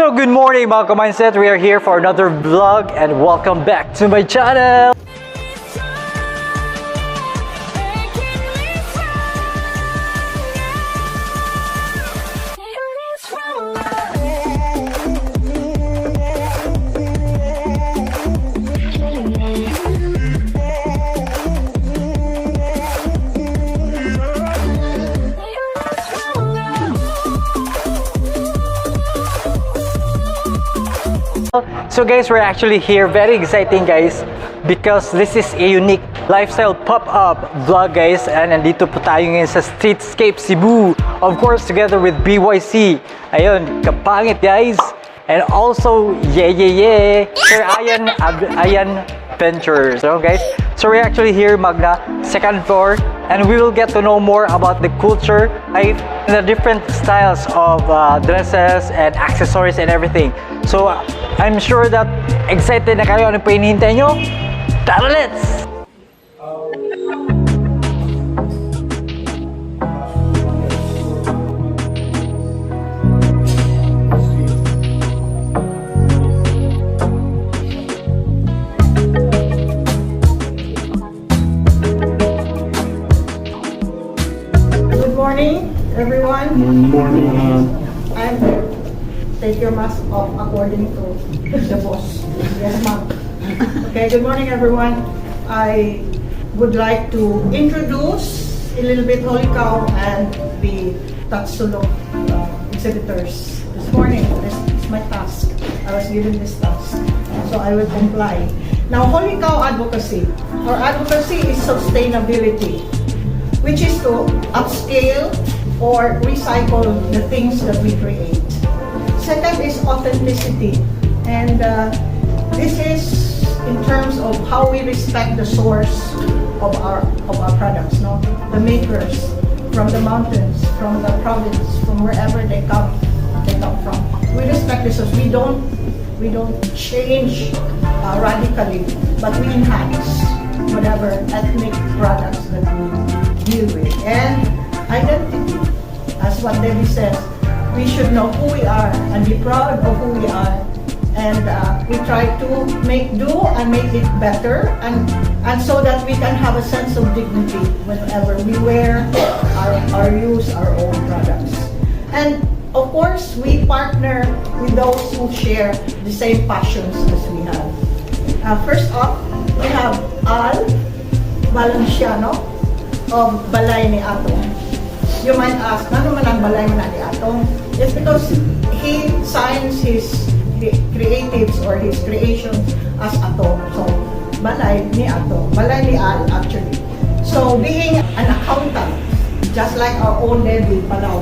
So good morning mga ka-mindset, we are here for another vlog and welcome back to my channel! So guys, we're actually here, very exciting guys, because this is a unique lifestyle pop-up vlog guys, and nandito po tayo ngayon sa Streetscape Cebu, of course together with BYC. Ayun, kapangit guys, and also Sir Ayan Ventures. So guys, so we're actually here Magna second floor, and we will get to know more about the culture, the different styles of dresses and accessories and everything. So I'm sure that excited na kayo. Ano pa hinihintay nyo? Tara, let's! Good morning, everyone. Good morning. Take your mask off according to the boss. Yes, ma'am. Okay, good morning, everyone. I would like to introduce a little bit Holicow and the Tatsulok exhibitors. This morning, this is my task. I was given this task, so I will comply. Now, Holicow advocacy. Our advocacy is sustainability, which is to upscale or recycle the things that we create. Second is authenticity, and this is in terms of how we respect the source of our products, no? The makers from the mountains, from the province, from wherever they come from. We respect this. We don't change radically, but we enhance whatever ethnic products that we deal with. And identity, as what Debbie says. We should know who we are and be proud of who we are, and we try to make do and make it better, and so that we can have a sense of dignity whenever we wear or use our own products. And of course, we partner with those who share the same passions as we have. First up, we have Valenciano of Balay Ni Atong. You might ask, ano man ang Balay Ni Atong? It's because he signs his creatives or his creations as Atong. So, Balay Ni Atong. Balay Ni Al, actually. So, being an accountant, just like our own Debbie Palaw,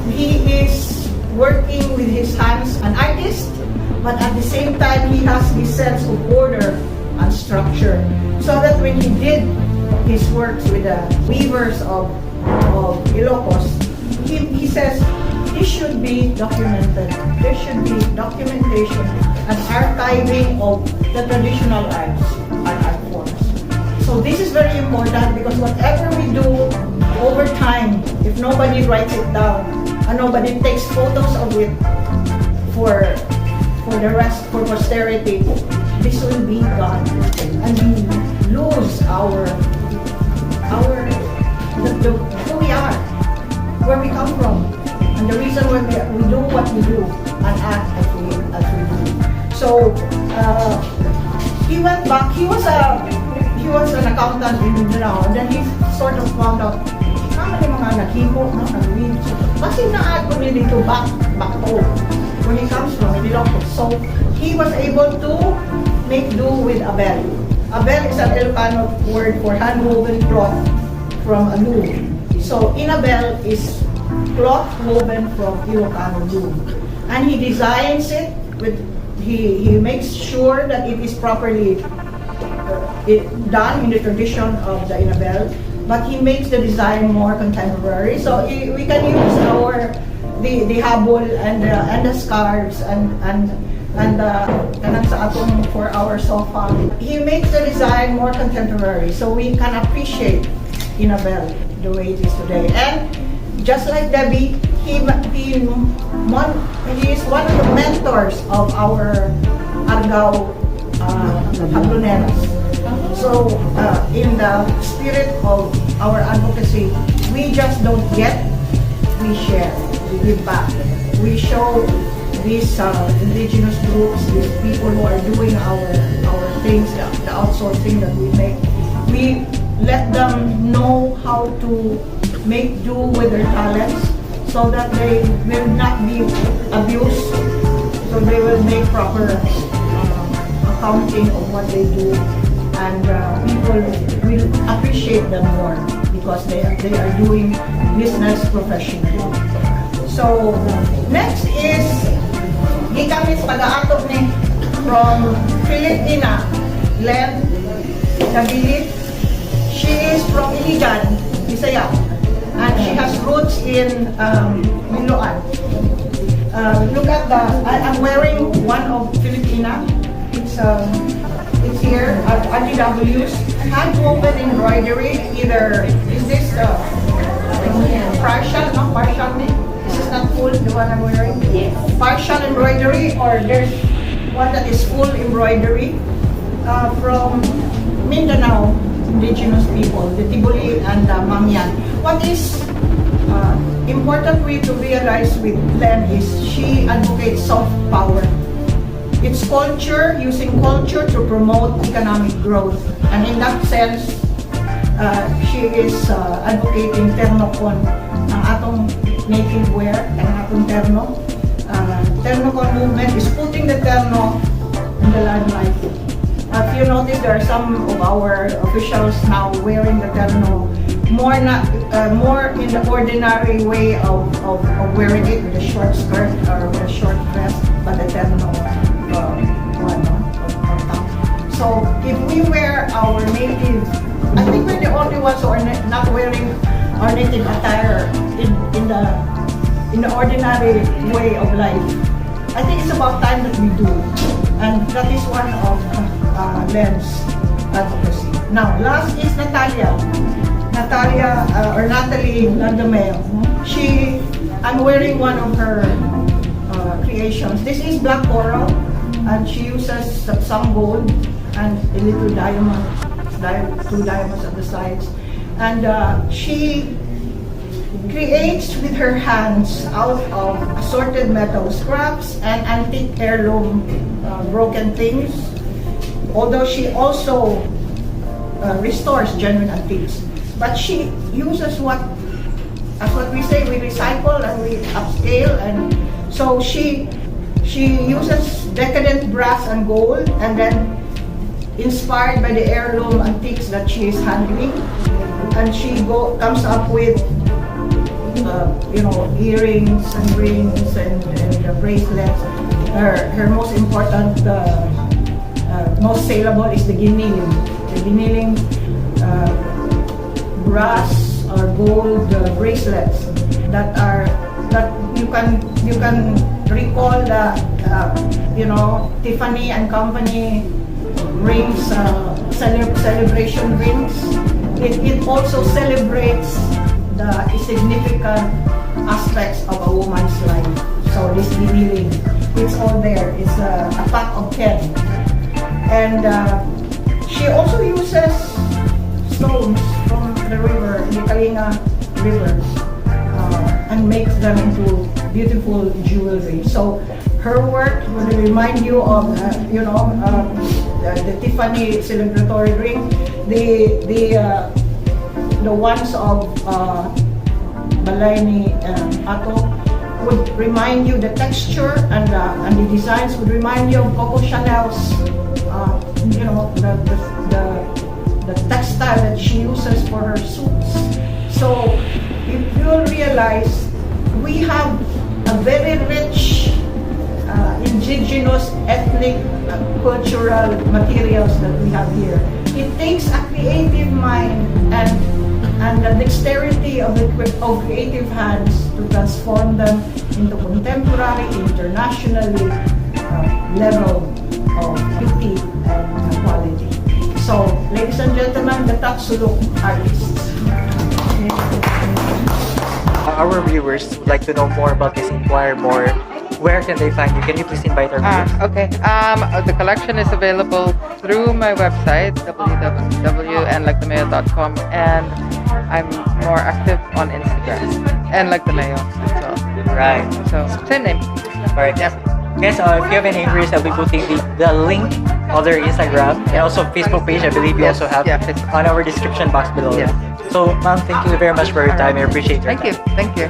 he is working with his hands, an artist, but at the same time, he has this sense of order and structure. So that when he did his works with the weavers of Ilocos, he says this should be documented. There should be documentation and archiving of the traditional arts and art forms. So this is very important, because whatever we do over time, if nobody writes it down and nobody takes photos of it for the rest, for posterity, this will be gone, and we lose who we are, where we come from, and the reason why we do what we do and act as we do. So he went back. He was an accountant in Mindanao, and then he sort of found out naman yung mga naghipo, nag-weave. Kasi na-add ko din dito back to where he comes from, in Ilocos. So he was able to make do with abel. Abel is an Ilocano word for hand-woven cloth from a loom. So inabel is cloth woven from Ilocano loom, and he designs it with. He makes sure that it is properly done in the tradition of the inabel, but he makes the design more contemporary. So we can use the habol and the scarves and kanang sa atong for our sofa. He makes the design more contemporary, so we can appreciate inabel the way it is today. And just like Debbie, he is one of the mentors of our Argao Habloneras. So, in the spirit of our advocacy, we just don't get, we share, we give back. We show these indigenous groups, these people who are doing our things, the outsourcing that we make. We let them know how to make do with their talents so that they will not be abused, so they will make proper accounting of what they do, and people will appreciate them more because they are doing business professionally. So next is gikamit pag-aatok ni from Filip Inna, Len, Cabili. She is from Iligan, Bisaya, and she has roots in Mindanao. Look at I'm wearing one of Filip Inna. It's here at NLagdameo's hand-woven embroidery. Either is this partial, not partial? This is not full, the one I'm wearing. Yes. Partial embroidery, or there's one that is full embroidery from Mindanao indigenous people, the Tibuli and the Mamian. What is important for you to realize with Len is she advocates soft power. It's culture, using culture to promote economic growth. And in that sense, she is advocating ternocon, ang atong native wear, ang atong terno. Ternocon movement is putting the terno in the limelight. If you notice, there are some of our officials now wearing the terno more in the ordinary way of wearing it with a short skirt or with a short dress, but the terno on top. So if we wear our native, I think we're the only ones who are not wearing our native attire in the ordinary way of life. I think it's about time that we do, and that is one of Len's advocacy. Now, last is Natalia. Or Natalie Lagdameo. I'm wearing one of her creations. This is black coral, and she uses some gold and a little diamond, two diamonds at the sides. And she creates with her hands out of assorted metal scraps and antique heirloom broken things. Although she also restores genuine antiques. But she uses as what we say, we recycle and we upscale, and so she uses decadent brass and gold, and then inspired by the heirloom antiques that she is handling, and she comes up with earrings and rings and bracelets. Her most important, most saleable is the giniling. The giniling brass or gold bracelets that you can recall the Tiffany and Company rings, celebration rings. It also celebrates the significant aspects of a woman's life. So this giniling, it's all there. It's a pack of 10, and she also uses stones from the river, the Kalinga River, and makes them into beautiful jewelry. So her work will remind you of, the Tiffany celebratory ring, the ones of Balay Ni Atong would remind you, the texture and the designs would remind you of Coco Chanel's, the textile that she uses for her suits. So if you'll realize, we have a very rich indigenous, ethnic, cultural materials that we have here. It takes a creative mind and the dexterity of creative hands to transform them into contemporary, internationally level of beauty and quality. So, ladies and gentlemen, the Tatsulok artists. our viewers would like to know more about this, inquire more, where can they find you? Can you please invite our viewers? Okay. The collection is available through my website, www.nlagdameo.com, and I'm more active on Instagram, NLagdameo. So, Right. so same name. Alright. Yep. Guys, if you have any inquiries, I'll be putting the link on their Instagram and also Facebook page. I believe you Yes, also have yeah, Facebook. on our description box below. Yes. So, ma'am, thank you very much for your time. I appreciate your Thank you. time. Thank you.